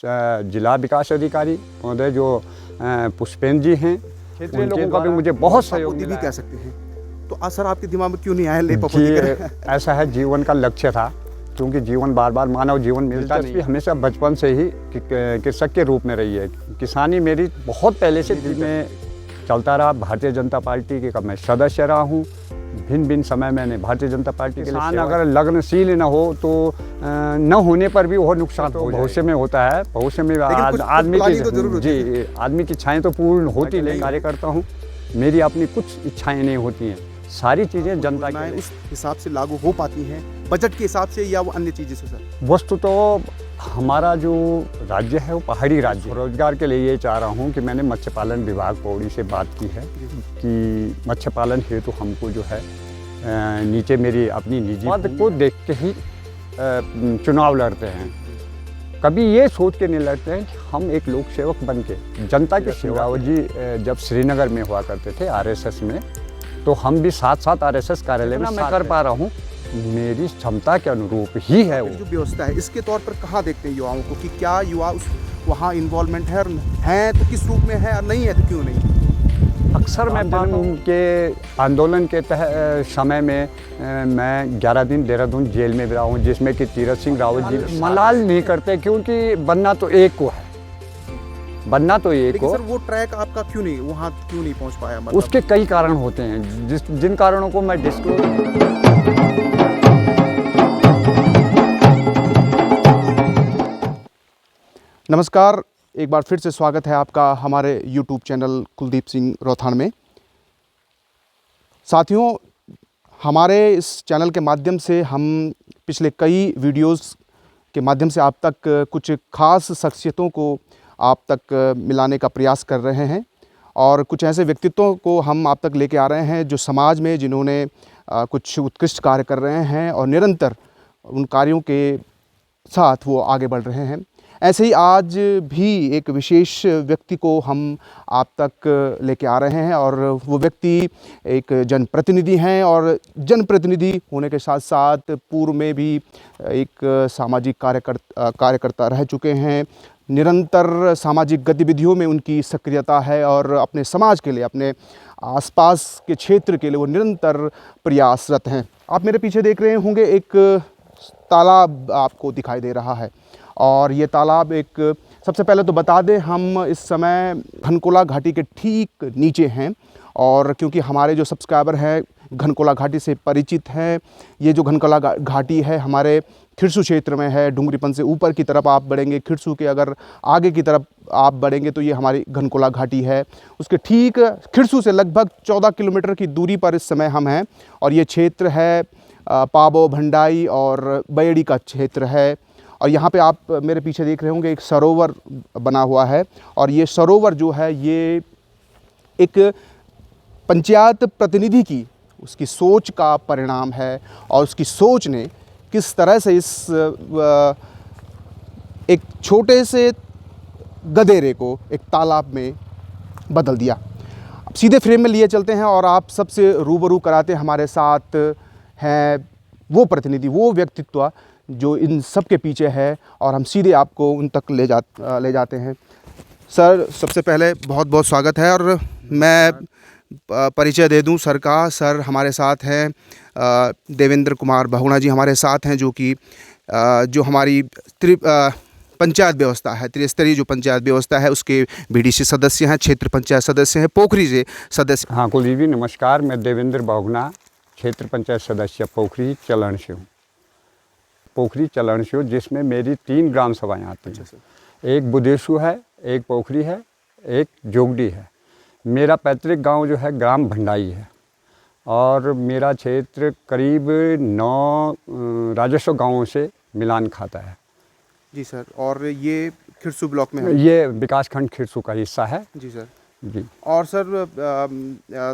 जिला विकास अधिकारी महोदय जो पुष्पेंद्र जी हैं, क्षेत्रीय लोगों का भी मुझे बहुत सहयोग भी मिला कह है। सकते हैं। तो सर आपके दिमाग में क्यों नहीं आया ले जी, ऐसा है, जीवन का लक्ष्य था, क्योंकि जीवन बार बार मानव जीवन मिलता नहीं, हमेशा बचपन से ही कृषक के रूप में रही है। किसानी मेरी बहुत पहले से दिल में चलता रहा। भारतीय जनता पार्टी का मैं सदस्य रहा हूँ। भिन्न भिन्न समय मैंने भारतीय जनता पार्टी के लिए अगर लगनशील न हो तो न होने पर भी वो नुकसान तो भविष्य में होता है। भविष्य में आदमी की इच्छाएं तो पूर्ण होती नहीं। कार्य करता हूँ, मेरी अपनी कुछ इच्छाएं नहीं होती हैं, सारी चीज़ें जनता के उस हिसाब से लागू हो पाती हैं, बजट के हिसाब से या वो अन्य चीज़ें से सर? वस्तु तो हमारा जो राज्य है वो पहाड़ी राज्य है। रोजगार के लिए ये चाह रहा हूँ कि मैंने मत्स्य पालन विभाग पौड़ी से बात की है कि मत्स्य पालन हेतु हमको जो है नीचे मेरी अपनी निजी पद को देख के ही चुनाव लड़ते हैं। कभी ये सोच के नहीं लड़ते हैं कि हम एक लोक सेवक बन के जनता के सेवा। जी जब श्रीनगर में हुआ करते थे आरएसएस में, तो हम भी साथ साथ आरएसएस कार्यालय में मैं कर पा रहा हूँ, मेरी क्षमता के अनुरूप ही है वो जो व्यवस्था है। इसके तौर पर कहाँ देखते हैं युवाओं को कि क्या युवा उस वहाँ इन्वॉल्वमेंट है तो किस रूप में है और नहीं है तो क्यों नहीं? अक्सर मैं पाता हूँ कि आंदोलन के समय में मैं 11 दिन देहरादून जेल में भी रहा हूँ, जिसमें कि तीरथ सिंह रावत जी मलाल नहीं करते, क्योंकि बनना तो एक को है, बनना तो एक को। सर वो ट्रैक आपका क्यों नहीं पहुँच पाया? मतलब उसके कई कारण होते हैं, जिन कारणों को मैं डिस्क्लोज। नमस्कार, एक बार फिर से स्वागत है आपका हमारे YouTube चैनल कुलदीप सिंह रोथान में। साथियों, हमारे इस चैनल के माध्यम से हम पिछले कई वीडियोस के माध्यम से आप तक कुछ खास शख्सियतों को आप तक मिलाने का प्रयास कर रहे हैं और कुछ ऐसे व्यक्तित्वों को हम आप तक लेके आ रहे हैं जो समाज में जिन्होंने कुछ उत्कृष्ट कार्य कर रहे हैं और निरंतर उन कार्यों के साथ वो आगे बढ़ रहे हैं। ऐसे ही आज भी एक विशेष व्यक्ति को हम आप तक लेके आ रहे हैं और वो व्यक्ति एक जनप्रतिनिधि हैं और जनप्रतिनिधि होने के साथ साथ पूर्व में भी एक सामाजिक कार्यकर्ता रह चुके हैं। निरंतर सामाजिक गतिविधियों में उनकी सक्रियता है और अपने समाज के लिए, अपने आसपास के क्षेत्र के लिए वो निरंतर प्रयासरत हैं। आप मेरे पीछे देख रहे होंगे एक तालाब आपको दिखाई दे रहा है और ये तालाब एक, सबसे पहले तो बता दें, हम इस समय घनकोला घाटी के ठीक नीचे हैं और क्योंकि हमारे जो सब्सक्राइबर हैं घनकोला घाटी से परिचित हैं, ये जो घनकोला घाटी है हमारे खिरसू क्षेत्र में है। डुंगरीपन से ऊपर की तरफ आप बढ़ेंगे, खिरसू के अगर आगे की तरफ आप बढ़ेंगे तो ये हमारी घनकोला घाटी है। उसके ठीक खिरसू से लगभग 14 किलोमीटर की दूरी पर इस समय हम हैं और ये क्षेत्र है पाबो, भंडाई और बयड़ी का क्षेत्र है। और यहाँ पे आप मेरे पीछे देख रहे होंगे एक सरोवर बना हुआ है और ये सरोवर जो है ये एक पंचायत प्रतिनिधि की उसकी सोच का परिणाम है और उसकी सोच ने किस तरह से इस एक छोटे से गदेरे को एक तालाब में बदल दिया। अब सीधे फ्रेम में लिए चलते हैं और आप सबसे रूबरू कराते हैं। हमारे साथ हैं वो प्रतिनिधि, वो व्यक्तित्व जो इन सब के पीछे है और हम सीधे आपको उन तक ले जाते हैं। सर, सबसे पहले बहुत बहुत स्वागत है और मैं परिचय दे दूं सर का। सर हमारे साथ हैं देवेंद्र कुमार बहुगुणा जी हमारे साथ हैं, जो कि जो हमारी पंचायत व्यवस्था है, त्रिस्तरीय जो पंचायत व्यवस्था है उसके बीडीसी सदस्य हैं, क्षेत्र पंचायत सदस्य हैं, पोखरी से सदस्य। हाँ कुलदीप जी नमस्कार, मैं देवेंद्र बहुगुणा क्षेत्र पंचायत सदस्य पोखरी चलन से हूँ। पोखरी चलन से हूँ, जिसमें मेरी 3 ग्राम सभाएँ आती हैं। एक बुदेशु है, एक पोखरी है, एक जोगडी है। मेरा पैतृक गांव जो है ग्राम भंडाई है और मेरा क्षेत्र करीब 9 राजस्व गांवों से मिलान खाता है। जी सर, और ये खिरसू ब्लॉक में है? ये विकासखंड खिरसू का हिस्सा है। जी सर जी। और सर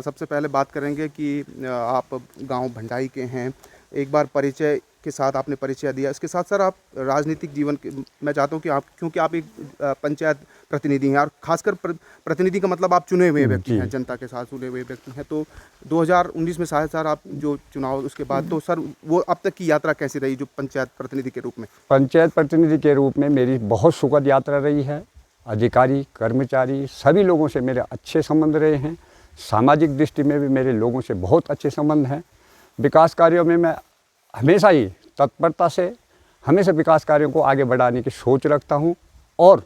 सबसे पहले बात करेंगे कि आप गांव भंडाई के हैं। एक बार परिचय के साथ आपने परिचय दिया, इसके साथ सर आप राजनीतिक जीवन के, मैं चाहता हूँ कि आप, क्योंकि आप एक पंचायत प्रतिनिधि हैं और खासकर प्रतिनिधि का मतलब आप चुने हुए व्यक्ति हैं, जनता के साथ चुने हुए व्यक्ति हैं, तो 2019 में शायद सर आप जो चुनाव उसके बाद, तो सर वो अब तक की यात्रा कैसी रही जो पंचायत प्रतिनिधि के रूप में? पंचायत प्रतिनिधि के रूप में मेरी बहुत सुखद यात्रा रही है। अधिकारी, कर्मचारी सभी लोगों से मेरे अच्छे संबंध रहे हैं। सामाजिक दृष्टि में भी मेरे लोगों से बहुत अच्छे संबंध हैं। विकास कार्यों में मैं हमेशा ही तत्परता से हमेशा विकास कार्यों को आगे बढ़ाने की सोच रखता हूं और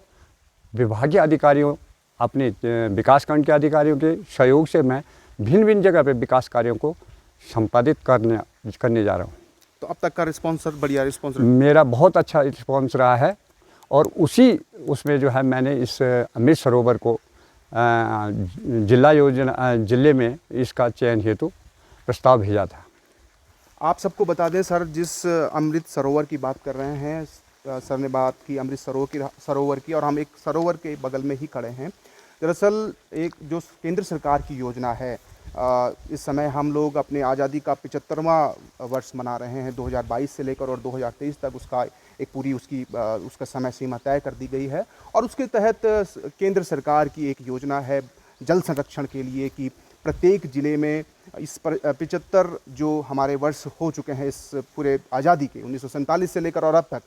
विभागीय अधिकारियों, अपने विकासखंड के अधिकारियों के सहयोग से मैं भिन्न भिन्न जगह पे विकास कार्यों को संपादित करने जा रहा हूं। तो अब तक का रिस्पॉन्स सर, बढ़िया रिस्पॉन्स मेरा बहुत अच्छा रिस्पॉन्स रहा है और उसमें जो है मैंने इस अमृत सरोवर को जिले में इसका चयन हेतु प्रस्ताव भेजा था। आप सबको बता दें सर, जिस अमृत सरोवर की बात कर रहे हैं, सर ने बात की अमृत सरोवर की और हम एक सरोवर के बगल में ही खड़े हैं। दरअसल एक जो केंद्र सरकार की योजना है, इस समय हम लोग अपने आज़ादी का 75वां वर्ष मना रहे हैं। 2022 से लेकर और 2023 तक उसका एक पूरी उसका समय सीमा तय कर दी गई है और उसके तहत केंद्र सरकार की एक योजना है जल संरक्षण के लिए कि प्रत्येक ज़िले में इस पर 75 जो हमारे वर्ष हो चुके हैं इस पूरे आज़ादी के 1947 से लेकर और अब तक,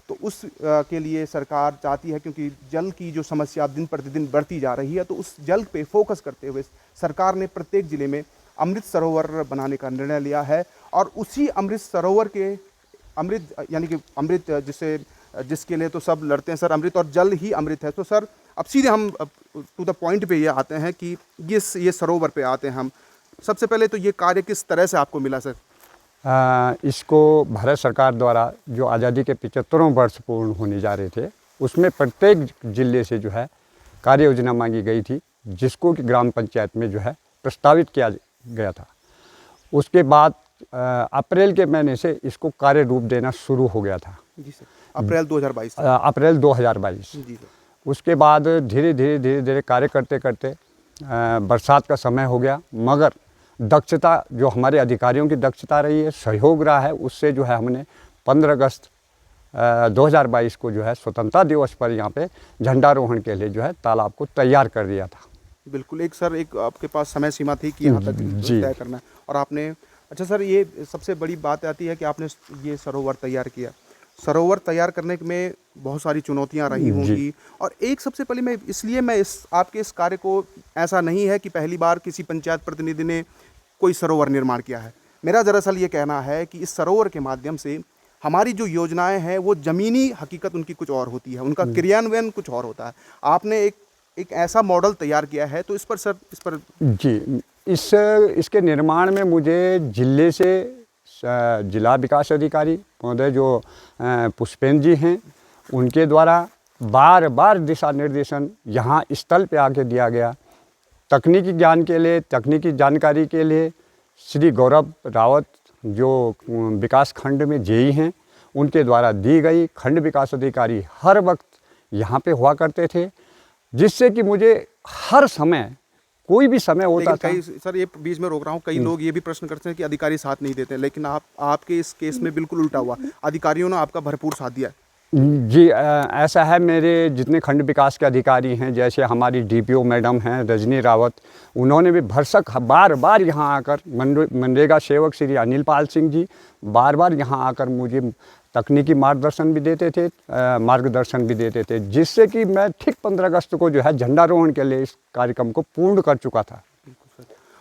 तो उस के लिए सरकार चाहती है, क्योंकि जल की जो समस्या दिन प्रतिदिन बढ़ती जा रही है, तो उस जल पे फोकस करते हुए सरकार ने प्रत्येक ज़िले में अमृत सरोवर बनाने का निर्णय लिया है। और उसी अमृत सरोवर के अमृत यानी कि अमृत जिसके लिए तो सब लड़ते हैं सर, अमृत और जल ही अमृत है। तो सर अब सीधे हम टू द पॉइंट पे ये आते हैं कि ये सरोवर पे आते हैं हम। सबसे पहले तो ये कार्य किस तरह से आपको मिला सर? इसको भारत सरकार द्वारा जो आज़ादी के 75वें वर्ष पूर्ण होने जा रहे थे, उसमें प्रत्येक जिले से जो है कार्य योजना मांगी गई थी, जिसको कि ग्राम पंचायत में जो है प्रस्तावित किया गया था। उसके बाद अप्रैल के महीने से इसको कार्य रूप देना शुरू हो गया था। जी सर, अप्रैल 2022। अप्रैल 2022। जी सर। उसके बाद धीरे धीरे कार्य करते करते बरसात का समय हो गया, मगर दक्षता जो हमारे अधिकारियों की दक्षता रही है, सहयोग रहा है, उससे जो है हमने 15 अगस्त 2022 को जो है स्वतंत्रता दिवस पर यहाँ पे झंडारोहण के लिए जो है तालाब को तैयार कर दिया था। बिल्कुल, एक सर एक आपके पास समय सीमा थी कि यहाँ तक तय करना है और आपने, अच्छा सर, ये सबसे बड़ी बात आती है कि आपने ये सरोवर तैयार किया। सरोवर तैयार करने में बहुत सारी चुनौतियाँ रही होंगी और एक सबसे पहले मैं इसलिए आपके इस कार्य को, ऐसा नहीं है कि पहली बार किसी पंचायत प्रतिनिधि ने कोई सरोवर निर्माण किया है। मेरा दरअसल ये कहना है कि इस सरोवर के माध्यम से हमारी जो योजनाएं हैं वो ज़मीनी हकीकत उनकी कुछ और होती है, उनका क्रियान्वयन कुछ और होता है। आपने एक ऐसा मॉडल तैयार किया है, तो इस पर जी, इसके निर्माण में मुझे जिले से जिला विकास अधिकारी महोदय जो पुष्पेंद्र जी हैं, उनके द्वारा बार बार दिशा निर्देशन यहाँ स्थल पे आके दिया गया। तकनीकी ज्ञान के लिए, तकनीकी जानकारी के लिए श्री गौरव रावत जो विकास खंड में जेई हैं, उनके द्वारा दी गई। खंड विकास अधिकारी हर वक्त यहाँ पे हुआ करते थे, जिससे कि मुझे हर समय कोई भी समय होता था। सर ये बीच में रोक रहा हूँ, कई लोग ये भी प्रश्न करते हैं कि अधिकारी साथ नहीं देते, लेकिन आपके इस केस में बिल्कुल उल्टा हुआ, अधिकारियों ने आपका भरपूर साथ दिया। जी, ऐसा है। मेरे जितने खंड विकास के अधिकारी हैं, जैसे हमारी डीपीओ मैडम हैं रजनी रावत, उन्होंने भी भरसक बार बार यहाँ आकर, मनरेगा सेवक श्री अनिल पाल सिंह जी बार बार यहाँ आकर मुझे तकनीकी मार्गदर्शन भी देते थे, जिससे कि मैं ठीक 15 अगस्त को जो है झंडारोहण के लिए इस कार्यक्रम को पूर्ण कर चुका था।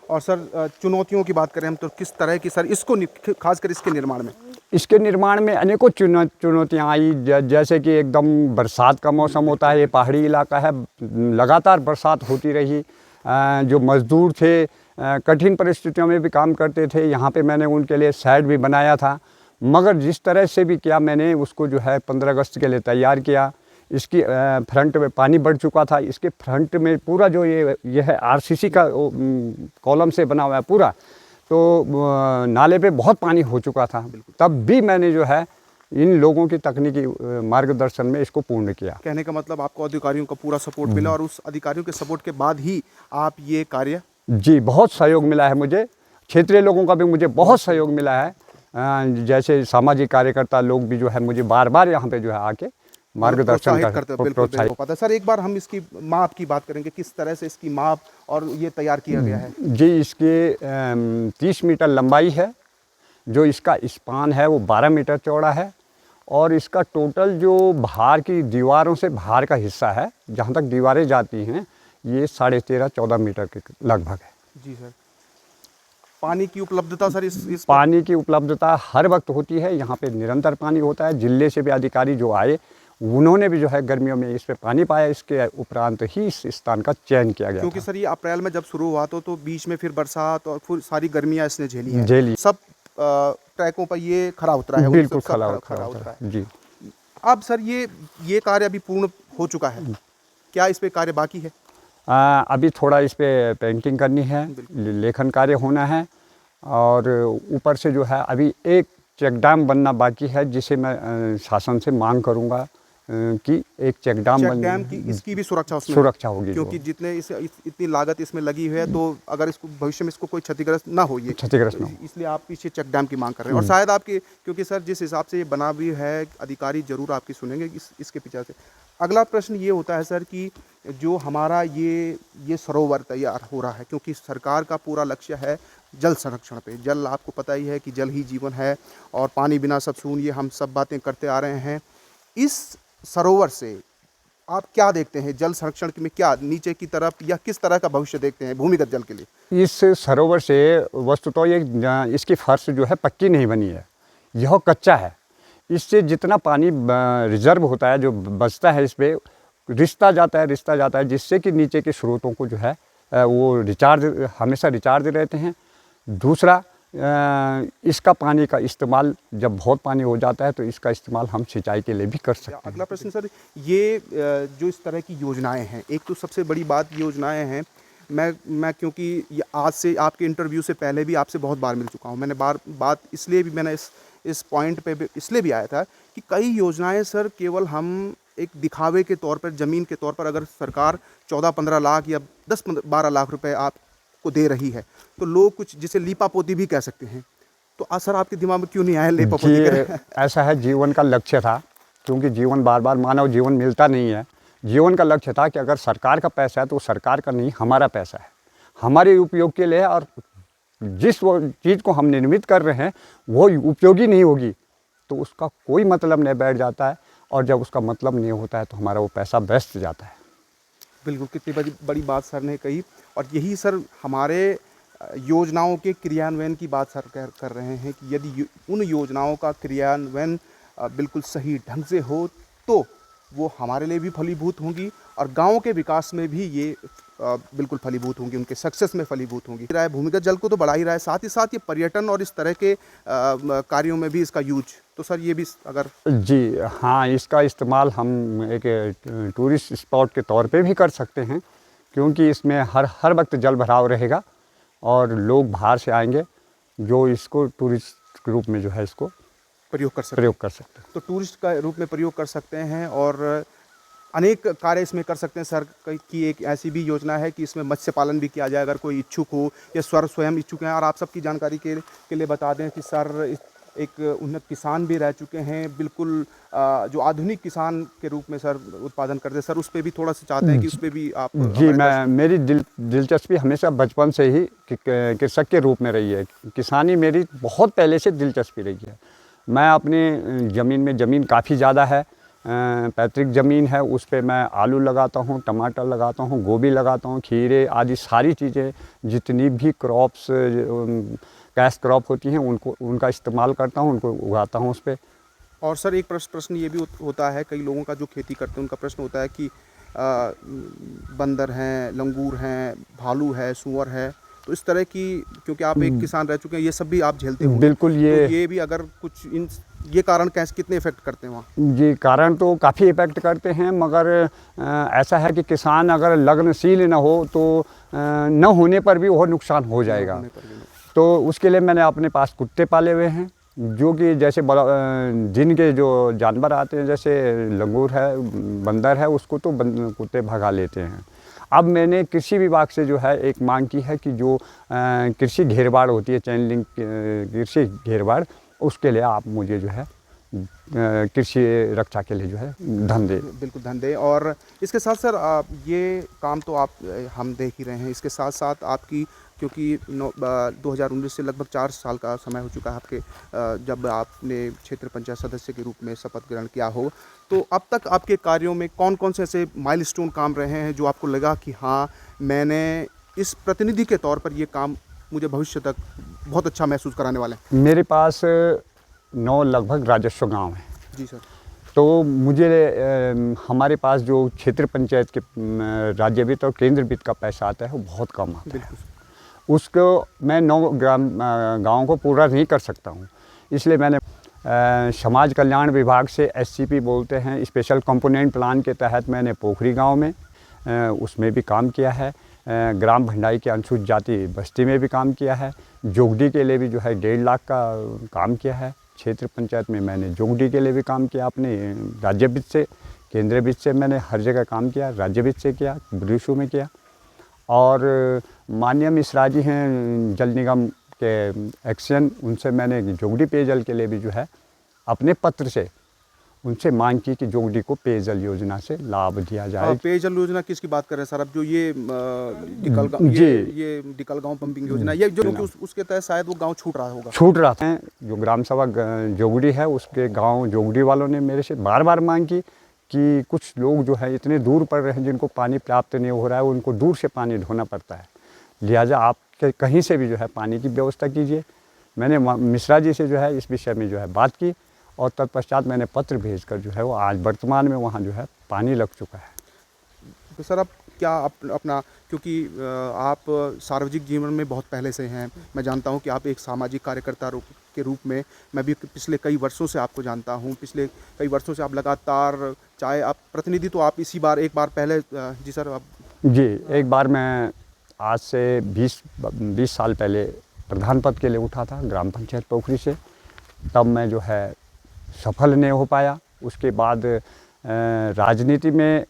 और सर चुनौतियों की बात करें हम, तो किस तरह की सर इसको खासकर इसके निर्माण में अनेकों चुनौतियाँ आई। जैसे कि एकदम बरसात का मौसम होता है, ये पहाड़ी इलाका है, लगातार बरसात होती रही। जो मजदूर थे कठिन परिस्थितियों में भी काम करते थे। यहाँ पे मैंने उनके लिए शेड भी बनाया था, मगर जिस तरह से भी किया मैंने उसको जो है 15 अगस्त के लिए तैयार किया। इसकी फ्रंट में पानी बढ़ चुका था, इसके फ्रंट में पूरा जो ये है आरसीसी का कॉलम से बना हुआ है पूरा, तो नाले पे बहुत पानी हो चुका था। तब भी मैंने जो है इन लोगों की तकनीकी मार्गदर्शन में इसको पूर्ण किया। कहने का मतलब आपको अधिकारियों का पूरा सपोर्ट मिला और उस अधिकारियों के सपोर्ट के बाद ही आप ये कार्य। जी, बहुत सहयोग मिला है मुझे, क्षेत्रीय लोगों का भी मुझे बहुत सहयोग मिला है। जैसे सामाजिक कार्यकर्ता लोग भी जो है मुझे बार बार यहाँ पे जो है आके मार्गदर्शन करते हैं। बिल्कुल पता। सर एक बार हम इसकी माप की बात करेंगे, किस तरह से इसकी माप और ये तैयार किया गया है। जी, इसके 30 मीटर लंबाई है, जो इसका स्पान है वो 12 मीटर चौड़ा है, और इसका टोटल जो बाहर की दीवारों से बाहर का हिस्सा है, जहाँ तक दीवारें जाती हैं, ये 13.5-14 मीटर के लगभग है। जी सर। पानी की उपलब्धता सर इस पानी की उपलब्धता हर वक्त होती है, यहाँ पे निरंतर पानी होता है। जिले से भी अधिकारी जो आए उन्होंने भी जो है गर्मियों में इस पे पानी पाया, इसके उपरांत ही इस स्थान का चयन किया गया। क्योंकि सर ये अप्रैल में जब शुरू हुआ तो बीच में फिर बरसात और फिर सारी गर्मियाँ इसने झेली हैं। सब ट्रैकों पर ये खरा उतरा है। बिल्कुल खरा उतरा है जी। अब सर ये कार्य अभी पूर्ण हो चुका है, क्या इस पे कार्य बाकी है? अभी थोड़ा इस पे पेंटिंग करनी है, लेखन कार्य होना है, और ऊपर से जो है अभी एक चेक डैम बनना बाकी है, जिसे मैं शासन से मांग करूंगा कि एक चेक डैम की इसकी भी सुरक्षा होगी, क्योंकि जितने इतनी लागत इसमें लगी हुई है, तो अगर इसको भविष्य में इसको कोई क्षतिग्रस्त ना हो, इसलिए आप पीछे चेक डैम की मांग कर रहे हैं। और शायद आपकी, क्योंकि सर जिस हिसाब से ये बना भी है, अधिकारी जरूर आपकी सुनेंगे इसके पीछे से। अगला प्रश्न ये होता है सर कि जो हमारा ये सरोवर तैयार हो रहा है, क्योंकि सरकार का पूरा लक्ष्य है जल संरक्षण पे। जल आपको पता ही है कि जल ही जीवन है, और पानी बिना सब शून्य, हम सब बातें करते आ रहे हैं। इस सरोवर से आप क्या देखते हैं? जल संरक्षण में क्या नीचे की तरफ या किस तरह का भविष्य देखते हैं भूमिगत जल के लिए? इस सरोवर से वस्तुतः ये इसकी फर्श जो है पक्की नहीं बनी है, यह कच्चा है। इससे जितना पानी रिजर्व होता है, जो बचता है, इस पर रिश्ता जाता है, जिससे कि नीचे के स्रोतों को जो है वो हमेशा रिचार्ज रहते हैं। दूसरा, इसका पानी का इस्तेमाल जब बहुत पानी हो जाता है तो इसका इस्तेमाल हम सिंचाई के लिए भी कर सकते हैं। अगला प्रश्न सर, ये जो इस तरह की योजनाएं हैं, एक तो सबसे बड़ी बात योजनाएं हैं। मैं क्योंकि ये आज से आपके इंटरव्यू से पहले भी आपसे बहुत बार मिल चुका हूँ, मैंने बात इसलिए भी मैंने इस पॉइंट पे भी इसलिए भी आया था कि कई योजनाएं सर केवल हम एक दिखावे के तौर पर, ज़मीन के तौर पर, अगर सरकार 14-15 लाख या 10-12 लाख रुपए आपको दे रही है, तो लोग कुछ जिसे लीपापोती भी कह सकते हैं। तो सर आपके दिमाग में क्यों नहीं आया लीपापोती? ऐसा है, जीवन का लक्ष्य था, क्योंकि जीवन बार बार मानव जीवन मिलता नहीं है। जीवन का लक्ष्य था कि अगर सरकार का पैसा है तो सरकार का नहीं, हमारा पैसा है, हमारे उपयोग के लिए, और जिस वो चीज़ को हम निर्मित कर रहे हैं वो उपयोगी नहीं होगी तो उसका कोई मतलब नहीं बैठ जाता है, और जब उसका मतलब नहीं होता है तो हमारा वो पैसा व्यस्त जाता है। बिल्कुल, कितनी बड़ी बात सर ने कही। और यही सर हमारे योजनाओं के क्रियान्वयन की बात सर कर रहे हैं कि यदि उन योजनाओं का क्रियान्वयन बिल्कुल सही ढंग से हो तो वो हमारे लिए भी फलीभूत होंगी, और गाँव के विकास में भी ये बिल्कुल फलीभूत होंगी, उनके सक्सेस में फलीभूत होंगी। भूमिगत जल को तो बढ़ा ही रहा है, साथ ही साथ ये पर्यटन और इस तरह के कार्यों में भी इसका यूज, तो सर ये भी अगर जी हाँ, इसका इस्तेमाल हम एक टूरिस्ट स्पॉट के तौर पे भी कर सकते हैं, क्योंकि इसमें हर वक्त जल भराव रहेगा और लोग बाहर से आएंगे जो इसको टूरिस्ट के रूप में जो है इसको प्रयोग कर सकते हैं। तो टूरिस्ट का रूप में प्रयोग कर सकते हैं, और अनेक कार्य इसमें कर सकते हैं। सर की एक ऐसी भी योजना है कि इसमें मत्स्य पालन भी किया जाए, अगर कोई इच्छुक हो या स्वयं इच्छुक हैं। और आप सबकी जानकारी के लिए बता दें कि सर एक उन्नत किसान भी रह चुके हैं, बिल्कुल जो आधुनिक किसान के रूप में सर उत्पादन करते हैं। सर उस पर भी थोड़ा सा चाहते हैं कि उस पर भी आप जी, मेरी दिलचस्पी हमेशा बचपन से ही कृषक के रूप में रही है। किसानी मेरी बहुत पहले से दिलचस्पी रही है। मैं अपनी ज़मीन काफ़ी ज़्यादा है, पैतृक ज़मीन है, उस पे मैं आलू लगाता हूँ, टमाटर लगाता हूँ, गोभी लगाता हूँ, खीरे आदि सारी चीज़ें, जितनी भी क्रॉप्स कैश क्रॉप होती हैं उनका इस्तेमाल करता हूँ, उनको उगाता हूँ उस पर। और सर एक प्रश्न ये भी होता है, कई लोगों का जो खेती करते हैं उनका प्रश्न होता है कि बंदर हैं, लंगूर हैं, भालू है, सूअर है, तो इस तरह की, क्योंकि आप एक किसान रह चुके हैं, ये सब भी आप झेलते हो। बिल्कुल, ये भी अगर कुछ ये कारण कैसे कितने इफेक्ट करते हैं वहाँ? जी, कारण तो काफ़ी इफेक्ट करते हैं, मगर ऐसा है कि किसान अगर लगनशील न हो तो न होने पर भी वो नुकसान हो जाएगा। तो उसके लिए मैंने अपने पास कुत्ते पाले हुए हैं, जो कि जैसे दिन के जो जानवर आते हैं, जैसे लंगूर है, बंदर है, उसको तो कुत्ते भगा लेते हैं। अब मैंने कृषि विभाग से जो है एक मांग की है कि जो कृषि घेरबाड़ होती है, चैन लिंक कृषि घेरबाड़, उसके लिए आप मुझे जो है कृषि रक्षा के लिए जो है धन दे। बिल्कुल धन दें। और इसके साथ सर ये काम तो आप हम देख ही रहे हैं, इसके साथ साथ आपकी, क्योंकि 2019 से लगभग 4 साल का समय हो चुका है आपके जब आपने क्षेत्र पंचायत सदस्य के रूप में शपथ ग्रहण किया हो, तो अब तक आपके कार्यों में कौन कौन से ऐसे माइलस्टोन काम रहे हैं जो आपको लगा कि हाँ, मैंने इस प्रतिनिधि के तौर पर ये काम मुझे भविष्य तक बहुत अच्छा महसूस कराने वाले हैं? मेरे पास 9 लगभग राजस्व गांव हैं। जी सर। तो मुझे हमारे पास जो क्षेत्र पंचायत के राज्य वित्त और केंद्र वित्त का पैसा आता है वो बहुत कम आता है। उसको मैं 9 गाँव को पूरा नहीं कर सकता हूँ। इसलिए मैंने समाज कल्याण विभाग से SCP बोलते हैं, स्पेशल कंपोनेंट प्लान के तहत मैंने पोखरी गांव में उसमें भी काम किया है। ग्राम भंडाई के अनुसूचित जाति बस्ती में भी काम किया है। जोगडी के लिए भी जो है 1.5 लाख का काम किया है। क्षेत्र पंचायत में मैंने जोगडी के लिए भी काम किया, अपने राज्य वित्त से, केंद्रीय वित्त से मैंने हर जगह काम किया। राज्य वित्त से किया, ब्रिशु में किया। और माननीय मिश्रा जी हैं जल निगम के एक्शन, उनसे मैंने जोगडी पेयजल के लिए भी जो है अपने पत्र से उनसे मांग की कि जोगडी को पेयजल योजना से लाभ दिया जाए। पेयजल योजना किसकी बात कर रहे हैं सर? अब जो ये डिकल ये डिकल गांव पंपिंग योजना, ये जो उसके तहत शायद वो गांव छूट रहा था। जो ग्राम सभा जोगडी है उसके गांव जोगडी वालों ने मेरे से बार बार मांग की कि कुछ लोग जो है इतने दूर पड़ रहे हैं जिनको पानी प्राप्त नहीं हो रहा है, उनको दूर से पानी ढोना पड़ता है, लिहाजा आप कहीं से भी जो है पानी की व्यवस्था कीजिए। मैंने मिश्रा जी से जो है इस विषय में जो है बात की और तत्पश्चात मैंने पत्र भेजकर जो है वो आज वर्तमान में वहाँ जो है पानी लग चुका है। तो सर अब क्या अपना, क्योंकि आप सार्वजनिक जीवन में बहुत पहले से हैं, मैं जानता हूं कि आप एक सामाजिक कार्यकर्ता के रूप में, मैं भी पिछले कई वर्षों से आपको जानता हूं। पिछले कई वर्षों से आप लगातार, चाहे आप प्रतिनिधि तो आप एक बार पहले जी सर आप जी एक बार मैं आज से 20 साल पहले प्रधान पद के लिए उठा था ग्राम पंचायत पोखरी से, तब मैं जो है सफल नहीं हो पाया। उसके बाद राजनीति में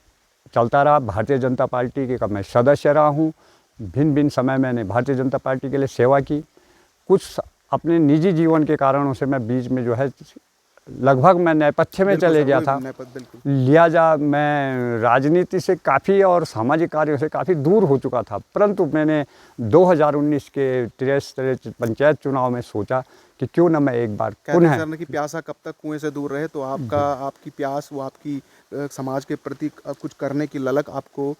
चलता रहा। भारतीय जनता पार्टी के मैं सदस्य रहा हूँ। भिन्न समय मैंने भारतीय जनता पार्टी के लिए सेवा की। कुछ अपने निजी जीवन के कारणों से मैं बीच में जो है लगभग मैं नेपथ्य में चले गया था, लिहाजा मैं राजनीति से काफ़ी और सामाजिक कार्यों से काफ़ी दूर हो चुका था। परंतु मैंने 2019 के 63 पंचायत चुनाव में सोचा कि क्यों न मैं एक बार पुनः करने की प्यासा कब तक कुएं से दूर रहे, तो आपकी प्यास, वो आपकी समाज के प्रति कुछ करने की ललक आपको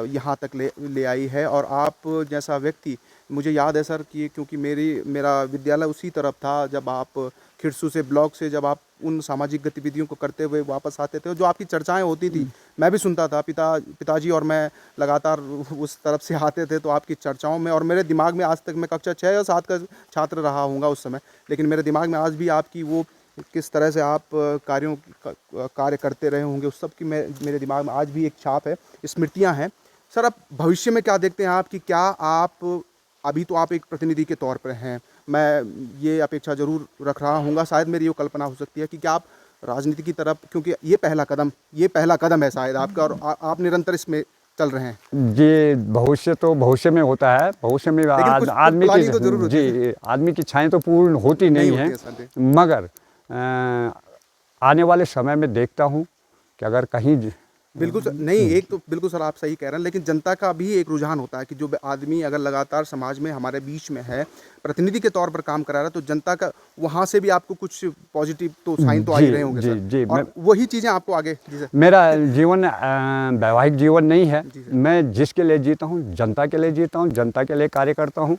यहाँ तक ले आई है। और आप जैसा व्यक्ति, मुझे याद है सर कि क्योंकि मेरा विद्यालय उसी तरफ था, जब आप खिरसू से ब्लॉक से जब आप उन सामाजिक गतिविधियों को करते हुए वापस आते थे, जो आपकी चर्चाएं होती थी मैं भी सुनता था। पिताजी और मैं लगातार उस तरफ से आते थे, तो आपकी चर्चाओं में, और मेरे दिमाग में आज तक, मैं कक्षा 6 या 7 का छात्र रहा हूँगा उस समय, लेकिन मेरे दिमाग में आज भी आपकी वो किस तरह से आप कार्य करते रहे होंगे उस सब की मेरे दिमाग में आज भी एक छाप है, स्मृतियाँ हैं। सर अब भविष्य में क्या देखते हैं आप कि क्या आप, अभी तो आप एक प्रतिनिधि के तौर पर हैं, मैं ये अपेक्षा ज़रूर रख रहा हूँगा, शायद मेरी वो कल्पना हो सकती है कि क्या आप राजनीति की तरफ, क्योंकि ये पहला कदम है शायद आपका, और आप निरंतर इसमें चल रहे हैं। जी भविष्य में होता है। भविष्य में आदमी की इच्छाएं तो पूर्ण होती नहीं है, मगर आने वाले समय में देखता हूँ कि अगर कहीं बिल्कुल सर, नहीं एक तो बिल्कुल सर आप सही कह रहे हैं, लेकिन जनता का भी एक रुझान होता है कि जो आदमी अगर लगातार समाज में हमारे बीच में है, प्रतिनिधि के तौर पर काम करा रहा है, तो जनता का वहाँ से भी आपको कुछ पॉजिटिव तो साइन तो आ ही रहे होंगे सर। और वही चीज़ें आपको आगे। जी सर, मेरा जीवन वैवाहिक जीवन नहीं है। मैं जिसके लिए जीता हूँ जनता के लिए जीता हूँ, जनता के लिए कार्य करता हूँ।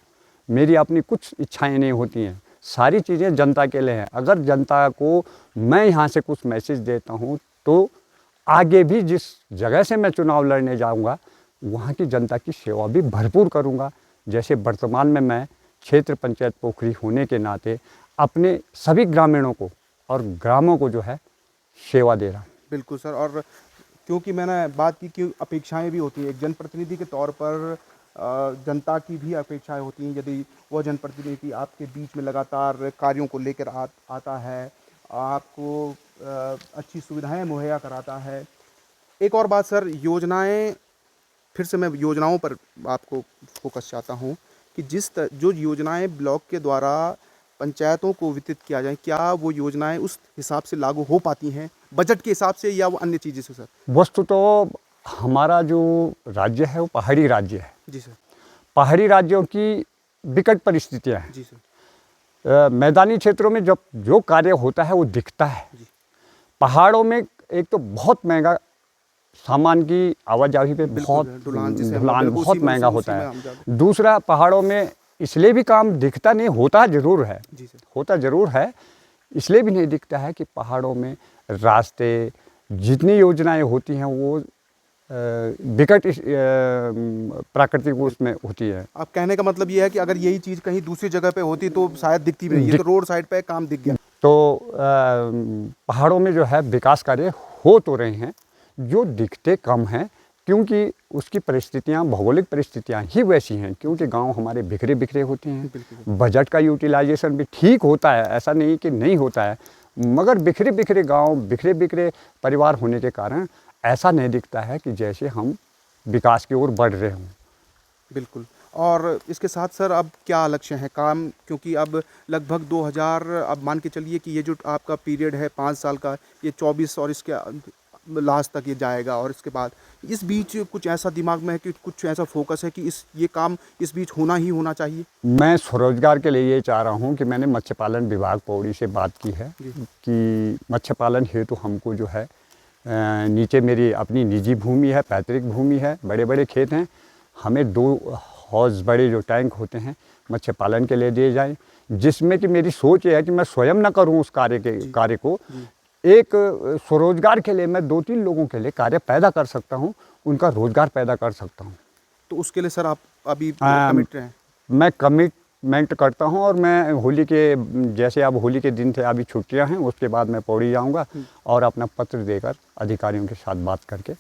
मेरी अपनी कुछ इच्छाएँ नहीं होती हैं, सारी चीज़ें जनता के लिए हैं। अगर जनता को मैं यहाँ से कुछ मैसेज देता हूँ तो आगे भी जिस जगह से मैं चुनाव लड़ने जाऊंगा वहाँ की जनता की सेवा भी भरपूर करूंगा। जैसे वर्तमान में मैं क्षेत्र पंचायत पोखरी होने के नाते अपने सभी ग्रामीणों को और ग्रामों को जो है सेवा दे रहा हूँ। बिल्कुल सर, और क्योंकि मैंने बात की कि अपेक्षाएं भी होती हैं, एक जनप्रतिनिधि के तौर पर जनता की भी अपेक्षाएं होती हैं। यदि वह जनप्रतिनिधि आपके बीच में लगातार कार्यों को लेकर आता है, आपको अच्छी सुविधाएं मुहैया कराता है। एक और बात सर, योजनाएं, फिर से मैं योजनाओं पर आपको फोकस चाहता हूं कि जो योजनाएं ब्लॉक के द्वारा पंचायतों को वितरित किया जाए, क्या वो योजनाएं उस हिसाब से लागू हो पाती हैं बजट के हिसाब से, या वो अन्य चीज़ें से सर? वस्तु तो हमारा जो राज्य है वो पहाड़ी राज्य है। जी सर। पहाड़ी राज्यों की विकट परिस्थितियां हैं। जी सर। मैदानी क्षेत्रों में जब जो कार्य होता है वो दिखता है। जी। पहाड़ों में एक तो बहुत महंगा सामान की आवाजाही पे बहुत ढुलान बहुत महंगा होता हम है। ज़्यादा। दूसरा, पहाड़ों में इसलिए भी काम दिखता नहीं, होता ज़रूर है, जी सर। होता ज़रूर है, इसलिए भी नहीं दिखता है कि पहाड़ों में रास्ते, जितनी योजनाएं होती हैं वो विकट प्राकृतिक उसमें होती है। आप कहने का मतलब ये है कि अगर यही चीज़ कहीं दूसरी जगह पे होती तो शायद दिखती भी नहीं, ये तो रोड साइड पे काम दिख गया। तो पहाड़ों में जो है विकास कार्य हो तो रहे हैं, जो दिखते कम हैं, क्योंकि उसकी परिस्थितियाँ, भौगोलिक परिस्थितियाँ ही वैसी हैं, क्योंकि गांव हमारे बिखरे बिखरे होते हैं। बजट का यूटिलाइजेशन भी ठीक होता है, ऐसा नहीं कि नहीं होता है, मगर बिखरे बिखरे गांव, बिखरे बिखरे परिवार होने के कारण ऐसा नहीं दिखता है कि जैसे हम विकास की ओर बढ़ रहे हों। बिल्कुल। और इसके साथ सर अब क्या लक्ष्य है काम, क्योंकि अब लगभग 2000, अब मान के चलिए कि ये जो आपका पीरियड है 5 साल का, ये 24 और इसके लास्ट तक ये जाएगा, और इसके बाद इस बीच कुछ ऐसा दिमाग में है कि कुछ ऐसा फोकस है कि ये काम इस बीच होना ही होना चाहिए? मैं स्वरोजगार के लिए ये चाह रहा हूँ कि मैंने मत्स्य पालन विभाग पौड़ी से बात की है कि मत्स्य पालन हेतु हमको जो है नीचे मेरी अपनी निजी भूमि है, पैतृक भूमि है, बड़े बड़े खेत हैं, हमें 2 हौज बड़े जो टैंक होते हैं मत्स्य पालन के लिए दिए जाएं, जिसमें कि मेरी सोच ये है कि मैं स्वयं न करूं उस कार्य को, एक स्वरोजगार के लिए मैं 2-3 लोगों के लिए कार्य पैदा कर सकता हूं, उनका रोजगार पैदा कर सकता हूं। तो उसके लिए सर आप अभी कमिट हैं? मैं कमिटमेंट करता हूं, और मैं होली के, जैसे अब होली के दिन थे, अभी छुट्टियां हैं, उसके बाद मैं पौड़ी जाऊंगा और अपना पत्र देकर अधिकारियों के साथ बात करके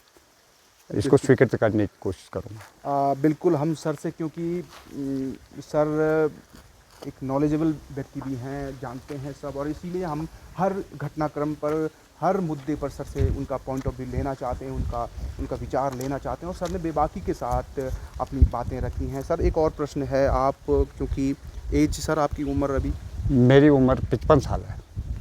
इसको स्वीकृत करने की कोशिश करूंगा। बिल्कुल, हम सर से, क्योंकि सर एक नॉलेजेबल व्यक्ति भी हैं, जानते हैं सब, और इसीलिए हम हर घटनाक्रम पर, हर मुद्दे पर सर से उनका पॉइंट ऑफ व्यू लेना चाहते हैं, उनका विचार लेना चाहते हैं, और सर ने बेबाकी के साथ अपनी बातें रखी हैं। सर एक और प्रश्न है, आप, क्योंकि एज सर आपकी उम्र अभी? मेरी उम्र 55 साल है।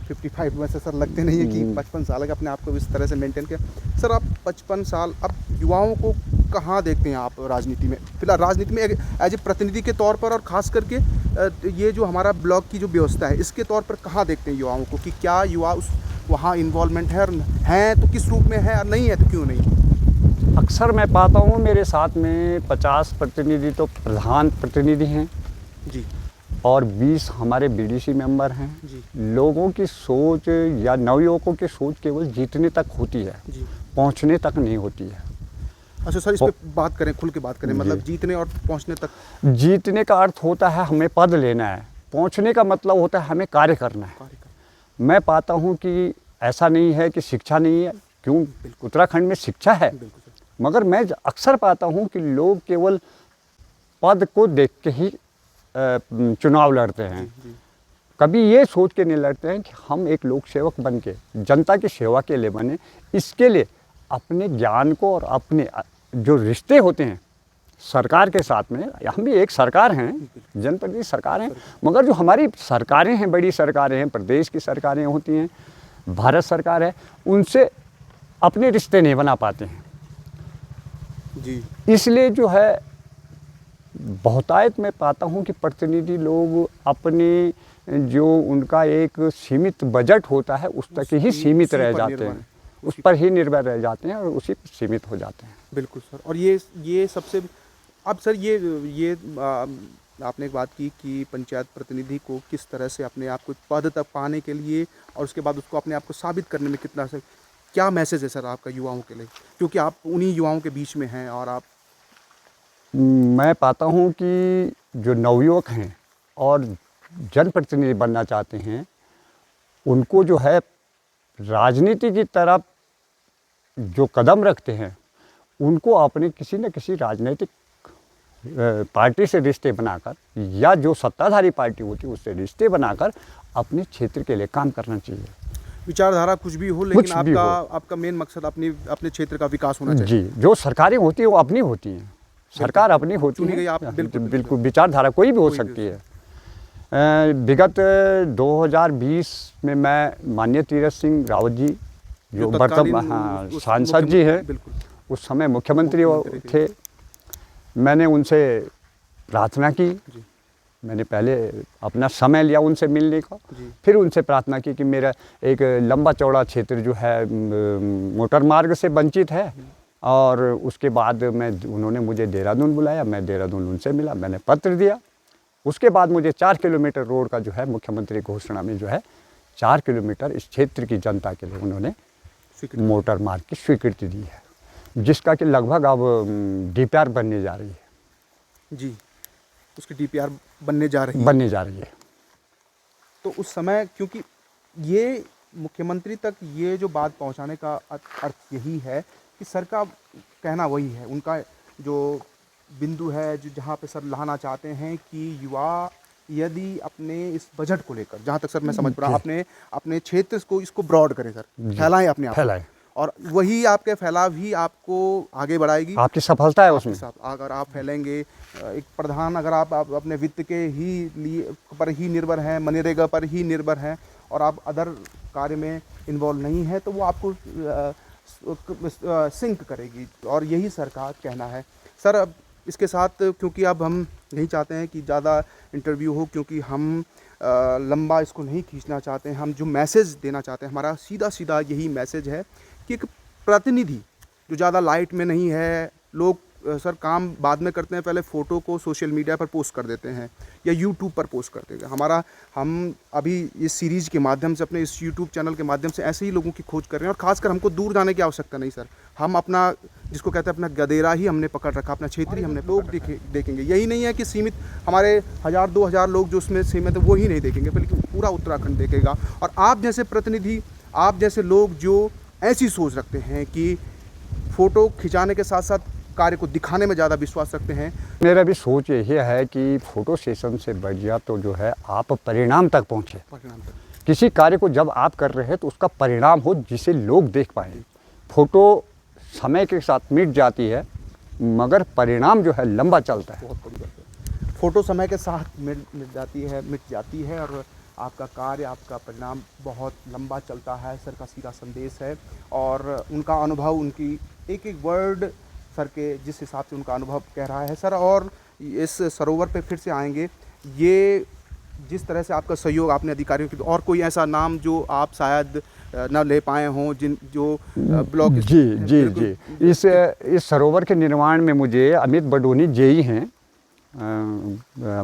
55 में से सर लगते नहीं है कि 55 साल का अपने आप को इस तरह से मेंटेन किया। सर आप 55 साल, अब युवाओं को कहाँ देखते हैं आप राजनीति में, फिलहाल राजनीति में एज ए प्रतिनिधि के तौर पर, और ख़ास करके ये जो हमारा ब्लॉक की जो व्यवस्था है इसके तौर पर कहाँ देखते हैं युवाओं को, कि क्या युवा वहाँ इन्वॉल्वमेंट है तो किस रूप में है, और नहीं है तो क्यों नहीं? अक्सर मैं पाता हूँ मेरे साथ में 50 प्रतिनिधि तो प्रधान प्रतिनिधि हैं जी, और 20 हमारे बीडीसी मेंबर हैं जी। लोगों की सोच या नवयुवकों की सोच केवल जीतने तक होती है जी, पहुंचने तक नहीं होती है। अच्छा सर, इस पे बात करें, खुल के बात करें, मतलब जीतने और पहुंचने तक। जीतने का अर्थ होता है हमें पद लेना है, पहुंचने का मतलब होता है हमें कार्य करना है। मैं पाता हूं कि ऐसा नहीं है कि शिक्षा नहीं है, क्यों, उत्तराखंड में शिक्षा है, मगर मैं अक्सर पाता हूं कि लोग केवल पद को देख के ही चुनाव लड़ते हैं। कभी ये सोच के नहीं लड़ते हैं कि हम एक लोक सेवक बन के जनता की सेवा के लिए बने। इसके लिए अपने ज्ञान को और अपने जो रिश्ते होते हैं सरकार के साथ में, हम भी एक सरकार हैं, जनप्रतिनिधि सरकार हैं, मगर जो हमारी सरकारें हैं, बड़ी सरकारें हैं, प्रदेश की सरकारें होती हैं, भारत सरकार है, उनसे अपने रिश्ते नहीं बना पाते हैं जी। इसलिए जो है बहुतायत में पाता हूँ कि प्रतिनिधि लोग अपने जो उनका एक सीमित बजट होता है उस तक ही सीमित रह जाते हैं, उस पर ही निर्भर रह जाते हैं और उसी पर सीमित हो जाते हैं। बिल्कुल सर। और ये सबसे, अब सर ये आपने एक बात की कि पंचायत प्रतिनिधि को किस तरह से अपने आप को पद तक पाने के लिए और उसके बाद उसको अपने आप को साबित करने में कितना सर, क्या मैसेज है सर आपका युवाओं के लिए, क्योंकि आप उन्हीं युवाओं के बीच में हैं? और आप, मैं पाता हूँ कि जो नवयुवक हैं और जनप्रतिनिधि बनना चाहते हैं, उनको जो है राजनीति की तरफ जो कदम रखते हैं, उनको अपने किसी न किसी राजनीतिक पार्टी से रिश्ते बनाकर या जो सत्ताधारी पार्टी होती है उससे रिश्ते बनाकर अपने क्षेत्र के लिए काम करना चाहिए। विचारधारा कुछ भी हो, लेकिन आपका मेन मकसद अपने क्षेत्र का विकास होना चाहिए। जी, जो सरकारें होती हैं वो अपनी होती हैं, सरकार अपनी होती है, बिल्कुल विचारधारा कोई भी हो सकती है, विगत 2020 में मैं माननीय तीरथ सिंह रावत जी जो वर्तमान सांसद जी हैं, उस समय मुख्यमंत्री थे, मैंने उनसे प्रार्थना की। मैंने पहले अपना समय लिया उनसे मिलने का, फिर उनसे प्रार्थना की कि मेरा एक लंबा चौड़ा क्षेत्र जो है मोटर मार्ग से वंचित है, और उसके बाद उन्होंने मुझे देहरादून बुलाया, मैं देहरादून उनसे मिला, मैंने पत्र दिया। उसके बाद मुझे 4 किलोमीटर रोड का जो है मुख्यमंत्री घोषणा में जो है 4 किलोमीटर इस क्षेत्र की जनता के लिए उन्होंने मोटर मार्ग की स्वीकृति दी है, जिसका कि लगभग अब DPR बनने जा रही है। जी, उसकी DPR बनने जा रही है। तो उस समय, क्योंकि ये मुख्यमंत्री तक ये जो बात पहुंचाने का अर्थ यही है कि सर का कहना वही है, उनका जो बिंदु है जो जहाँ पे सर लाना चाहते हैं कि युवा यदि अपने इस बजट को लेकर, जहाँ तक सर मैं समझ पा रहा, अपने क्षेत्र को इसको ब्रॉड करें सर, फैलाएं अपने आप, फैलाएं, और वही आपके फैलाव ही आपको आगे बढ़ाएगी, आपकी सफलता है उसमें। अगर आप फैलेंगे, एक प्रधान अगर आप अपने वित्त के ही लिए पर ही निर्भर हैं, मनरेगा पर ही निर्भर हैं, और आप अदर कार्य में इन्वॉल्व नहीं है, तो वो आपको सिंक करेगी, और यही सर का कहना है। सर अब इसके साथ, क्योंकि अब हम नहीं चाहते हैं कि ज़्यादा इंटरव्यू हो, क्योंकि हम लंबा इसको नहीं खींचना चाहते हैं, हम जो मैसेज देना चाहते हैं, हमारा सीधा सीधा यही मैसेज है कि एक प्रतिनिधि जो ज़्यादा लाइट में नहीं है, लोग सर काम बाद में करते हैं, पहले फ़ोटो को सोशल मीडिया पर पोस्ट कर देते हैं या यूट्यूब पर पोस्ट कर देते हैं। हम अभी इस सीरीज़ के माध्यम से, अपने इस यूट्यूब चैनल के माध्यम से ऐसे ही लोगों की खोज कर रहे हैं, और ख़ासकर हमको दूर जाने की आवश्यकता नहीं सर। हम अपना, जिसको कहते हैं अपना गदेरा ही हमने पकड़ रखा, अपना क्षेत्र ही हमने लोग देखेंगे। यही नहीं है कि सीमित हमारे 1000-2000 लोग जो उसमें सीमित है वो ही नहीं देखेंगे, बल्कि पूरा उत्तराखंड देखेगा। और आप जैसे प्रतिनिधि, आप जैसे लोग जो ऐसी सोच रखते हैं कि फ़ोटो खिंचाने के साथ साथ कार्य को दिखाने में ज़्यादा विश्वास रखते हैं, मेरा भी सोच यही है कि फ़ोटो सेशन से बढ़िया तो जो है आप परिणाम तक पहुँचे। किसी कार्य को जब आप कर रहे हैं तो उसका परिणाम हो जिसे लोग देख पाएँ। फ़ोटो समय के साथ मिट जाती है, मगर परिणाम जो है लंबा चलता है। बहुत बड़ी बात है। फ़ोटो समय के साथ मिट जाती है, और आपका कार्य, आपका परिणाम बहुत लंबा चलता है, सर का सीधा संदेश है। और उनका अनुभव, उनकी एक एक वर्ड सर के जिस हिसाब से उनका अनुभव कह रहा है सर। और इस सरोवर पे फिर से आएंगे, ये जिस तरह से आपका सहयोग आपने अधिकारियों की, और कोई ऐसा नाम जो आप शायद न ले पाए हों, जो ब्लॉक। जी, इस सरोवर के निर्माण में मुझे अमित बडोनी जेई हैं,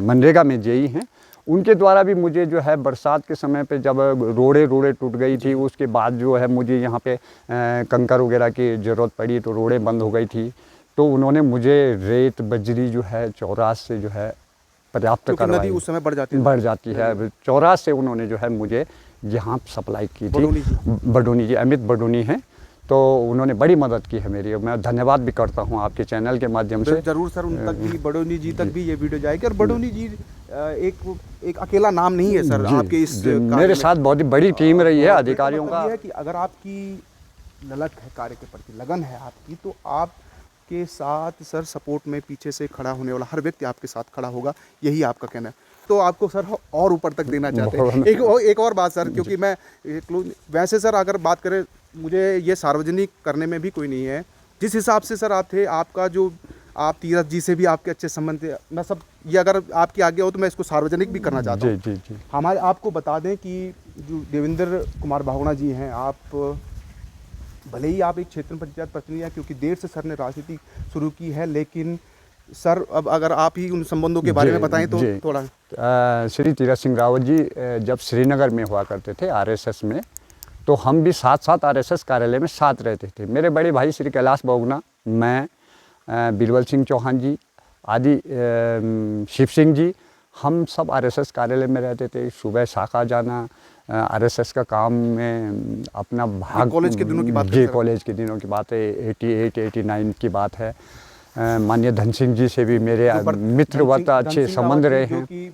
मनरेगा में जेई हैं, उनके द्वारा भी मुझे जो है बरसात के समय पे जब रोडें टूट गई थी, उसके बाद जो है मुझे यहाँ पे कंकर वगैरह की ज़रूरत पड़ी, तो रोडें बंद हो गई थी, तो उन्होंने मुझे रेत बजरी जो है चौरास से जो है पर्याप्त करवाई। नदी उस समय बढ़ जाती है, चौरास से उन्होंने जो है मुझे यहाँ सप्लाई की थी। बडोनी जी, अमित बडोनी हैं, तो उन्होंने बड़ी मदद की है मेरी, मैं धन्यवाद भी करता हूँ आपके चैनल के माध्यम से। जरूर सर, उन तक भी, बडोनी जी तक भी ये वीडियो जाएगी। और बडोनी जी एक अकेला नाम नहीं है सर, आपके इस मेरे साथ बहुत बड़ी टीम रही है अधिकारियों का। है कि अगर आपकी ललक है, कार्य के प्रति लगन है आपकी, तो आपके साथ सर सपोर्ट में पीछे से खड़ा होने वाला हर व्यक्ति आपके साथ खड़ा होगा, यही आपका कहना है। तो आपको सर और ऊपर तक देना चाहते हैं। एक और बात सर, क्योंकि मैं वैसे सर अगर बात करें, मुझे ये सार्वजनिक करने में भी कोई नहीं है, जिस हिसाब से सर आप थे, आपका जो आप तीरथ जी से भी आपके अच्छे संबंध थे, मैं सब ये अगर आपकी आज्ञा हो तो मैं इसको सार्वजनिक भी करना चाहता हूँ। जी। हमारे आपको बता दें कि जो देवेंद्र कुमार बहुगुणा जी हैं, आप भले ही आप एक क्षेत्र पंचायत प्रतिनिधि हैं, क्योंकि देर से सर ने राजनीति शुरू की है, लेकिन सर अब अगर आप ही उन संबंधों के बारे में बताएं तो थोड़ा। श्री तीरथ सिंह रावत जी जब श्रीनगर में हुआ करते थे RSS में, तो हम भी साथ साथ RSS कार्यालय में साथ रहते थे। मेरे बड़े भाई श्री कैलाश बहुगुणा, मैं, बीरबल सिंह चौहान जी आदि, शिव सिंह जी, हम सब RSS कार्यालय में रहते थे। सुबह शाखा जाना, RSS का काम में अपना भाग, कॉलेज के दिनों की बात जी, कॉलेज के दिनों की बात है, 88-89 की बात है। माननीय धन सिंह जी से भी मेरे मित्रवत अच्छे संबंध रहे हैं, जो कि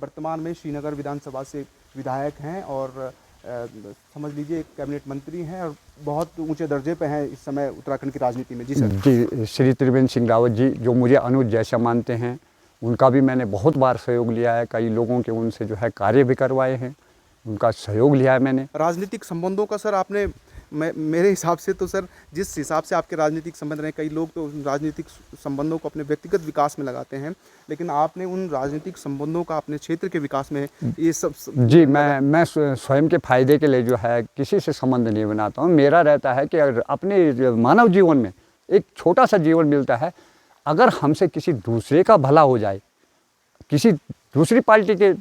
वर्तमान में श्रीनगर विधानसभा से विधायक हैं, और समझ लीजिए एक कैबिनेट मंत्री हैं, और बहुत ऊंचे दर्जे पे हैं इस समय उत्तराखंड की राजनीति में। जी सर। जी, श्री त्रिवेंद्र सिंह रावत जी, जो मुझे अनुज जैसा मानते हैं, उनका भी मैंने बहुत बार सहयोग लिया है, कई लोगों के उनसे जो है कार्य भी करवाए हैं, उनका सहयोग लिया है मैंने। राजनीतिक संबंधों का सर आपने मेरे हिसाब से तो सर जिस हिसाब से आपके राजनीतिक संबंध रहे, कई लोग तो उन राजनीतिक संबंधों को अपने व्यक्तिगत विकास में लगाते हैं, लेकिन आपने उन राजनीतिक संबंधों का अपने क्षेत्र के विकास में ये सब जी, मैं स्वयं के फायदे के लिए जो है किसी से संबंध नहीं बनाता हूँ। मेरा रहता है कि अगर अपने मानव जीवन में एक छोटा सा जीवन मिलता है, अगर हमसे किसी दूसरे का भला हो जाए, किसी दूसरी पार्टी के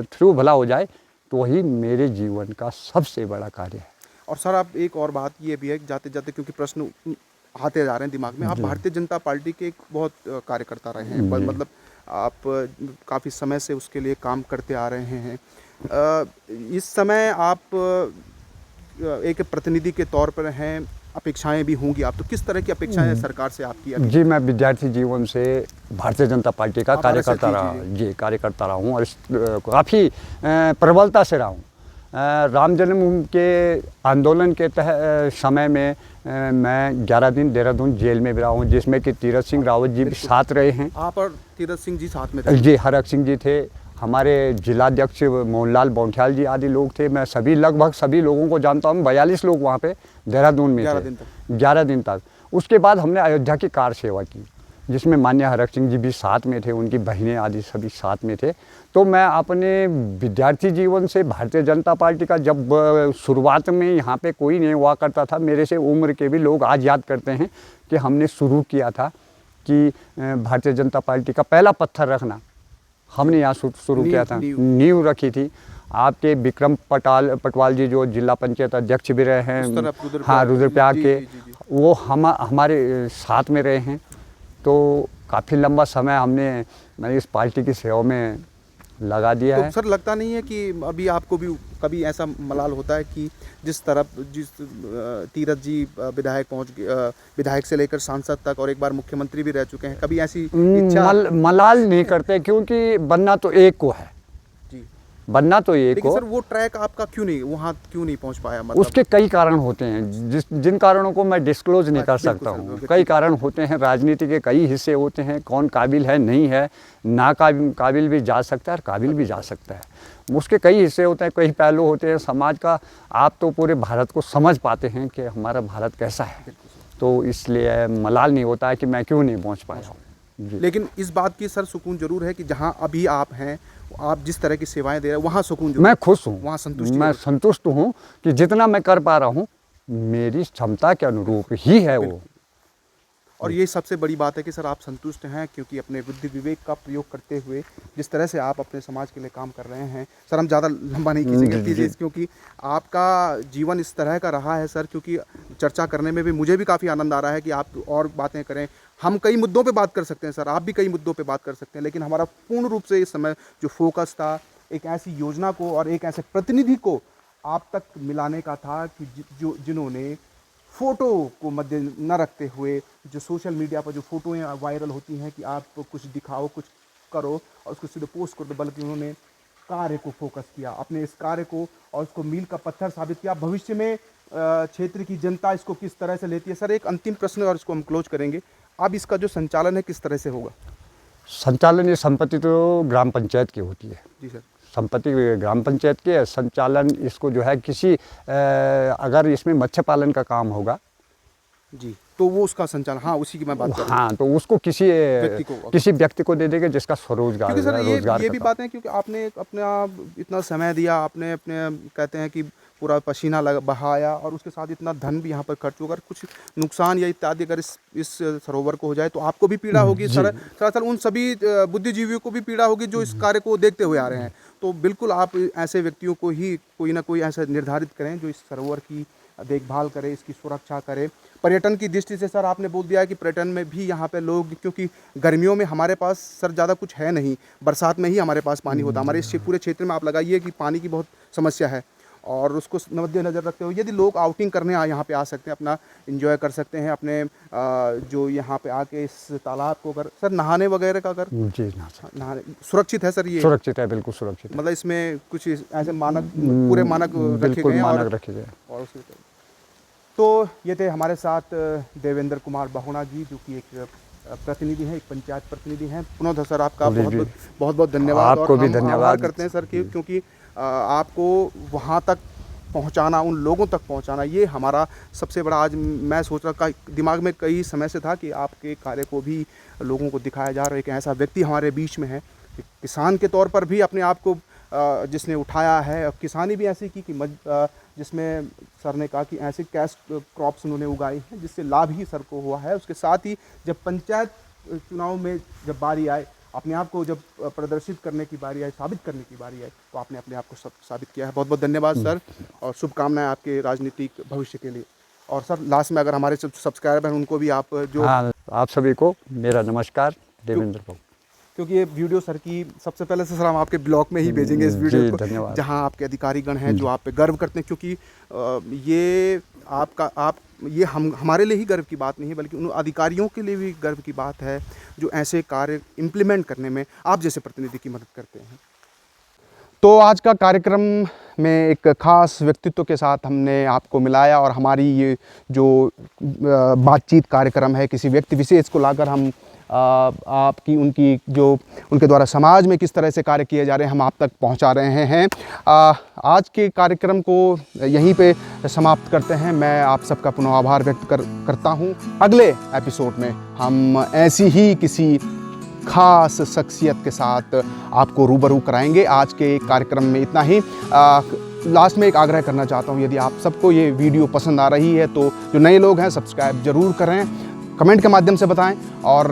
थ्रू भला हो जाए, तो वही मेरे जीवन का सबसे बड़ा कार्य है। और सर आप एक और बात ये भी है, जाते जाते क्योंकि प्रश्न आते जा रहे हैं दिमाग में, आप भारतीय जनता पार्टी के एक बहुत कार्यकर्ता रहे हैं, मतलब आप काफ़ी समय से उसके लिए काम करते आ रहे हैं। इस समय आप एक प्रतिनिधि के तौर पर हैं, अपेक्षाएं भी होंगी आप, तो किस तरह की अपेक्षाएं सरकार से आपकी अभी? जी, मैं विद्यार्थी जीवन से भारतीय जनता पार्टी का कार्यकर्ता रहा हूँ और काफ़ी प्रबलता से रहा हूँ। राम जन्मभूमि के आंदोलन के समय में मैं 11 दिन देहरादून जेल में भी रहा हूँ, जिसमें कि तीरथ सिंह रावत जी भी साथ रहे हैं। आप और तीरथ सिंह जी साथ में थे? जी, हरक सिंह जी थे, हमारे जिलाध्यक्ष मोहनलाल बौंठियाल जी आदि लोग थे। मैं लगभग सभी लोगों को जानता हूँ। 42 लोग वहाँ पे देहरादून में थे 11 दिन तक। उसके बाद हमने अयोध्या की कार सेवा की, जिसमें माननीय हरक सिंह जी भी साथ में थे, उनकी बहनें आदि सभी साथ में थे। तो मैं अपने विद्यार्थी जीवन से भारतीय जनता पार्टी का, जब शुरुआत में यहाँ पे कोई नहीं हुआ करता था, मेरे से उम्र के भी लोग आज याद करते हैं कि हमने शुरू किया था कि भारतीय जनता पार्टी का पहला पत्थर रखना हमने यहाँ शुरू किया था, नींव रखी थी। आपके विक्रम पटवाल जी जो जिला पंचायत अध्यक्ष भी रहे हैं, हाँ, रुद्रप्रयाग के, वो हमारे साथ में रहे हैं। तो काफ़ी लंबा समय मैंने इस पार्टी की सेवा में लगा दिया है। तो सर लगता नहीं है कि अभी आपको भी कभी ऐसा मलाल होता है कि जिस तीरथ जी विधायक से लेकर सांसद तक और एक बार मुख्यमंत्री भी रह चुके हैं, कभी ऐसी इच्छा? मलाल नहीं करते, क्योंकि बनना तो एक को है जी, बनना तो एक को। सर वो ट्रैक आपका क्यों नहीं पहुंच पाया? मतलब उसके कई कारण होते हैं, जिन कारणों को मैं डिस्क्लोज नहीं कर सकता हूँ। कई कारण होते हैं, राजनीति के कई हिस्से होते हैं, कौन काबिल है नहीं है, ना काबिल भी जा सकता है और काबिल भी जा सकता है। उसके कई हिस्से होते हैं, कई पहलू होते हैं समाज का। आप तो पूरे भारत को समझ पाते हैं कि हमारा भारत कैसा है, तो इसलिए मलाल नहीं होता है कि मैं क्यों नहीं पहुँच पाया हूँ। लेकिन इस बात की सर सुकून जरूर है कि जहाँ अभी आप हैं, आप जिस तरह की सेवाएं दे रहे हैं, वहाँ सुकून जरूर, मैं खुश हूँ, वहाँ मैं संतुष्ट हूँ कि जितना मैं कर पा रहा हूँ मेरी क्षमता के अनुरूप ही है वो। और ये सबसे बड़ी बात है कि सर आप संतुष्ट हैं, क्योंकि अपने बुद्धि विवेक का प्रयोग करते हुए जिस तरह से आप अपने समाज के लिए काम कर रहे हैं। सर हम ज़्यादा लंबा नहीं खींचेंगे, क्योंकि आपका जीवन इस तरह का रहा है सर, क्योंकि चर्चा करने में भी मुझे भी काफ़ी आनंद आ रहा है कि आप और बातें करें। हम कई मुद्दों पे बात कर सकते हैं सर, आप भी कई मुद्दों पे बात कर सकते हैं, लेकिन हमारा पूर्ण रूप से इस समय जो फोकस था, एक ऐसी योजना को और एक ऐसे प्रतिनिधि को आप तक मिलाने का था कि जिन्होंने फ़ोटो को मध्य न रखते हुए, जो सोशल मीडिया पर जो फ़ोटोएँ वायरल होती हैं कि आप कुछ दिखाओ, कुछ करो और उसको सीधे पोस्ट कर दो, बल्कि उन्होंने कार्य को फोकस किया, अपने इस कार्य को, और उसको मील का पत्थर साबित किया। भविष्य में क्षेत्र की जनता इसको किस तरह से लेती है? सर एक अंतिम प्रश्न और इसको हम क्लोज करेंगे। अब इसका जो संचालन है किस तरह से होगा? संचालन, ये संपत्ति तो ग्राम पंचायत की होती है। जी सर। संपत्ति ग्राम पंचायत के संचालन, इसको जो है किसी अगर इसमें मत्स्य पालन का काम होगा जी, तो वो उसका संचालन, हाँ उसी की मैं बात कर रहा हूँ। हाँ, तो उसको किसी व्यक्ति को दे देंगे जिसका स्वरोजगार, क्योंकि सर ये भी बात है, क्योंकि आपने अपना इतना समय दिया, आपने अपने कहते हैं कि पूरा पसीना बहाया, और उसके साथ इतना धन भी यहाँ पर खर्च होगा, कुछ नुकसान या इत्यादि अगर इस सरोवर को हो जाए तो आपको भी पीड़ा होगी, सरासर उन सभी बुद्धिजीवियों को भी पीड़ा होगी जो इस कार्य को देखते हुए आ रहे हैं। तो बिल्कुल आप ऐसे व्यक्तियों को ही कोई ना कोई ऐसा निर्धारित करें जो इस सरोवर की देखभाल करे, इसकी सुरक्षा करे। पर्यटन की दृष्टि से सर आपने बोल दिया है कि पर्यटन में भी यहाँ पे लोग, क्योंकि गर्मियों में हमारे पास सर ज़्यादा कुछ है नहीं, बरसात में ही हमारे पास पानी होता है। हमारे इस पूरे क्षेत्र में आप लगाइए कि पानी की बहुत समस्या है, और उसको मद्देनज़र रखते हुए यदि लोग आउटिंग करने यहाँ पे आ सकते हैं, अपना एंजॉय कर सकते हैं, अपने जो यहाँ पे आके इस तालाब को अगर सर नहाने वगैरह का अगर जी नहाने सुरक्षित है सर? ये सुरक्षित है, बिल्कुल सुरक्षित है। मतलब इसमें कुछ ऐसे मानक, पूरे मानक रखे गए हैं और उसके तो ये थे हमारे साथ देवेंद्र कुमार बहुणा जी, जो कि एक प्रतिनिधि हैं, एक पंचायत प्रतिनिधि हैं। पुनः सर आपका जी, जी। बहुत बहुत धन्यवाद। आपको और भी हम धन्यवाद। आभार करते हैं सर क्योंकि आपको वहाँ तक पहुँचाना, उन लोगों तक पहुँचाना, ये हमारा सबसे बड़ा, आज मैं सोच रहा दिमाग में कई समय से था कि आपके कार्य को भी लोगों को दिखाया जा रहा है। एक ऐसा व्यक्ति हमारे बीच में है, किसान के तौर पर भी अपने आप को जिसने उठाया है, किसानी भी ऐसी की कि जिसमें सर ने कहा कि ऐसे कैश क्रॉप्स उन्होंने उगाई हैं जिससे लाभ ही सर को हुआ है। उसके साथ ही जब पंचायत चुनाव में जब बारी आए, अपने आप को जब प्रदर्शित करने की बारी आई, साबित करने की बारी आई, तो आपने अपने आप को साबित किया है। बहुत बहुत धन्यवाद सर, और शुभकामनाएं आपके राजनीतिक भविष्य के लिए। और सर लास्ट में अगर हमारे सब्सक्राइबर हैं उनको भी आप जो, हाँ, आप सभी को मेरा नमस्कार, देवेंद्र को। क्योंकि ये वीडियो सर की सबसे पहले से सर हम आपके ब्लॉग में ही भेजेंगे इस वीडियो जी, को, धन्यवाद। जहां आपके अधिकारीगण हैं जो आप पे गर्व करते हैं। क्योंकि ये ये हमारे लिए ही गर्व की बात नहीं है, बल्कि उन अधिकारियों के लिए भी गर्व की बात है जो ऐसे कार्य इम्प्लीमेंट करने में आप जैसे प्रतिनिधि की मदद करते हैं। तो आज का कार्यक्रम में एक ख़ास व्यक्तित्व के साथ हमने आपको मिलाया, और हमारी ये जो बातचीत कार्यक्रम है, किसी व्यक्ति विशेष को लाकर हम आपकी उनकी जो उनके द्वारा समाज में किस तरह से कार्य किए जा रहे हैं हम आप तक पहुंचा रहे हैं। आज के कार्यक्रम को यहीं पे समाप्त करते हैं। मैं आप सबका पुनः आभार व्यक्त करता हूं। अगले एपिसोड में हम ऐसी ही किसी खास शख्सियत के साथ आपको रूबरू कराएंगे। आज के कार्यक्रम में इतना ही। लास्ट में एक आग्रह करना चाहता हूँ, यदि आप सबको ये वीडियो पसंद आ रही है तो जो नए लोग हैं सब्सक्राइब ज़रूर करें, कमेंट के माध्यम से बताएं। और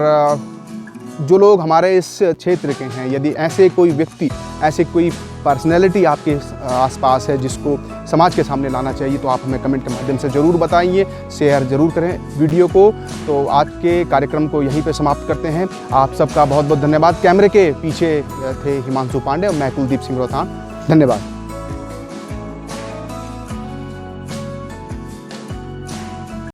जो लोग हमारे इस क्षेत्र के हैं, यदि ऐसे कोई व्यक्ति, ऐसे कोई पर्सनैलिटी आपके आसपास है जिसको समाज के सामने लाना चाहिए, तो आप हमें कमेंट के माध्यम से ज़रूर बताइए, शेयर ज़रूर करें वीडियो को। तो आज के कार्यक्रम को यहीं पे समाप्त करते हैं। आप सबका बहुत बहुत धन्यवाद। कैमरे के पीछे थे हिमांशु पांडे और मैं कुलदीप सिंह रोहतान। धन्यवाद।